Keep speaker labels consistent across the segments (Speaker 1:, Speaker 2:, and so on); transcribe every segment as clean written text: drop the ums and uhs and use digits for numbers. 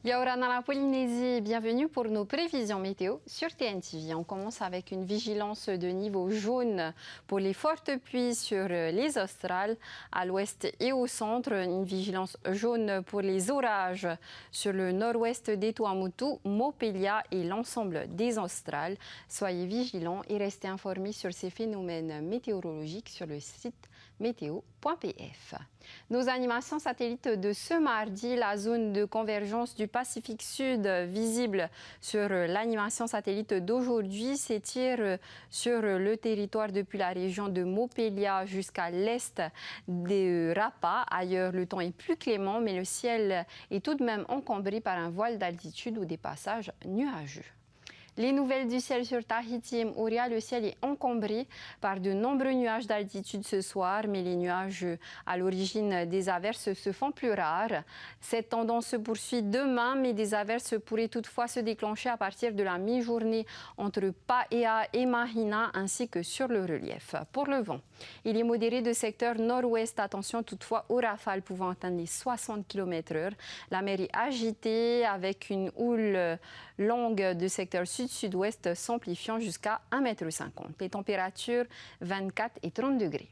Speaker 1: Yaoran à la Polynésie, bienvenue pour nos prévisions météo sur TNTV. On commence avec une vigilance de niveau jaune pour les fortes pluies sur les australes à l'ouest et au centre. Une vigilance jaune pour les orages sur le nord-ouest des Tuamotu, Mopelia et l'ensemble des australes. Soyez vigilants et restez informés sur ces phénomènes météorologiques sur le site météo.pf. Nos animations satellites de ce mardi, la zone de convergence du Pacifique Sud visible sur l'animation satellite d'aujourd'hui s'étire sur le territoire depuis la région de Mopelia jusqu'à l'est de Rapa. Ailleurs, le temps est plus clément, mais le ciel est tout de même encombré par un voile d'altitude ou des passages nuageux. Les nouvelles du ciel sur Tahiti et Moorea, le ciel est encombré par de nombreux nuages d'altitude ce soir, mais les nuages à l'origine des averses se font plus rares. Cette tendance se poursuit demain, mais des averses pourraient toutefois se déclencher à partir de la mi-journée entre Paea et Mahina, ainsi que sur le relief. Pour le vent, il est modéré de secteur nord-ouest. Attention toutefois aux rafales pouvant atteindre les 60 km/h. La mer est agitée avec une houle longue de secteur sud-sud-ouest s'amplifiant jusqu'à 1,50 m. Les températures 24 et 30 degrés.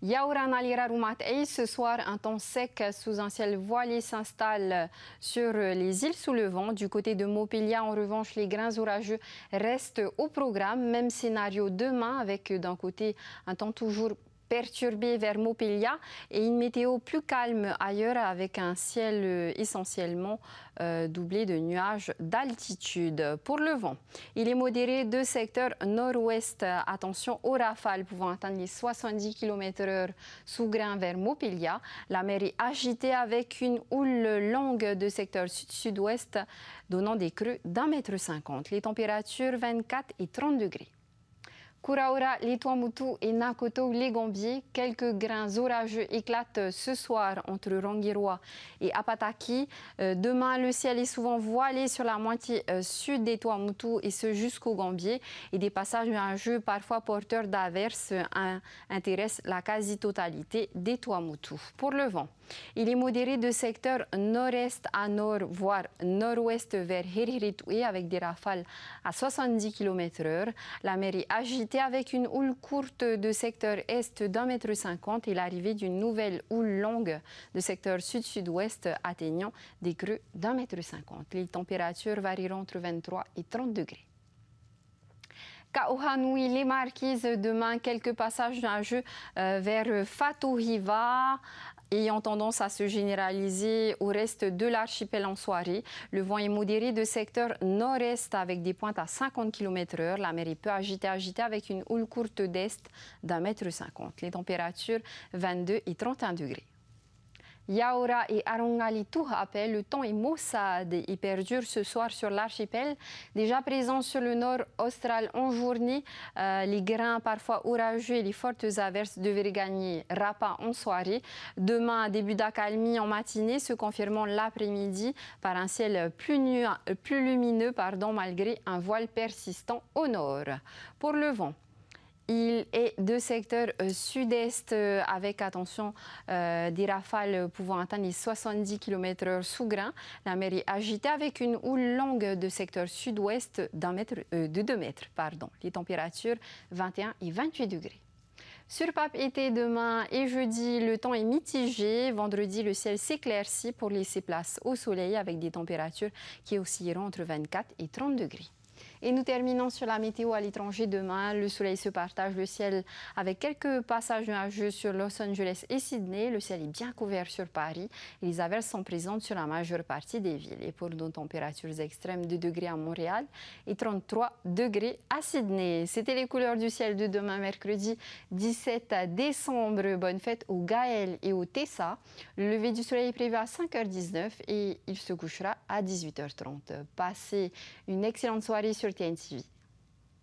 Speaker 1: Yaoran Alirarumatei, ce soir, un temps sec sous un ciel voilé s'installe sur les îles sous le vent. Du côté de Mopelia, en revanche, les grains orageux restent au programme. Même scénario demain avec d'un côté un temps toujours perturbé vers Mopelia et une météo plus calme ailleurs avec un ciel essentiellement doublé de nuages d'altitude. Pour le vent, il est modéré de secteur nord-ouest. Attention aux rafales pouvant atteindre les 70 km/h sous grain vers Mopelia. La mer est agitée avec une houle longue de secteur sud-sud-ouest donnant des creux d'1,50 m. Les températures 24 et 30 degrés. Kuraura, les Tuamotu et Nakoto, les Gambiers. Quelques grains orageux éclatent ce soir entre Rangiroa et Apataki. Demain, le ciel est souvent voilé sur la moitié sud des Tuamotu et ce jusqu'aux Gambiers. Et des passages nuageux, parfois porteurs d'averses, intéressent la quasi-totalité des Tuamotu. Pour le vent, il est modéré de secteur nord-est à nord, voire nord-ouest vers Heriritue avec des rafales à 70 km/h. La mer est agitée avec une houle courte de secteur est d'1,50 m et l'arrivée d'une nouvelle houle longue de secteur sud-sud-ouest atteignant des creux d'1,50 m. Les températures varieront entre 23 et 30 degrés. Kaohanui, les Marquises, demain quelques passages nuageux vers Fatohiva ayant tendance à se généraliser au reste de l'archipel en soirée. Le vent est modéré de secteur nord-est avec des pointes à 50 km/h. La mer est peu agitée avec une houle courte d'est d'1,50 m. Les températures 22 et 31 degrés. Yaora et Arongali Tuhape, le temps est maussade et perdure ce soir sur l'archipel. Déjà présent sur le nord austral en journée, les grains parfois orageux et les fortes averses devraient gagner Rapa en soirée. Demain, début d'accalmie en matinée, se confirmant l'après-midi par un ciel plus lumineux malgré un voile persistant au nord. Pour le vent, il est de secteur sud-est avec, attention, des rafales pouvant atteindre les 70 km/h sous grain. La mer est agitée avec une houle longue de secteur sud-ouest de 2 mètres. Les températures 21 et 28 degrés. Sur Pape été demain et jeudi, le temps est mitigé. Vendredi, le ciel s'éclaircit pour laisser place au soleil avec des températures qui oscilleront entre 24 et 30 degrés. Et nous terminons sur la météo à l'étranger demain. Le soleil se partage le ciel avec quelques passages nuageux sur Los Angeles et Sydney. Le ciel est bien couvert sur Paris et les averses sont présentes sur la majeure partie des villes. Et pour nos températures extrêmes, 2 degrés à Montréal et 33 degrés à Sydney. C'était les couleurs du ciel de demain, mercredi 17 décembre. Bonne fête aux Gaël et aux Tessa. Le lever du soleil est prévu à 5h19 et il se couchera à 18h30. Passez une excellente soirée sur TNTV.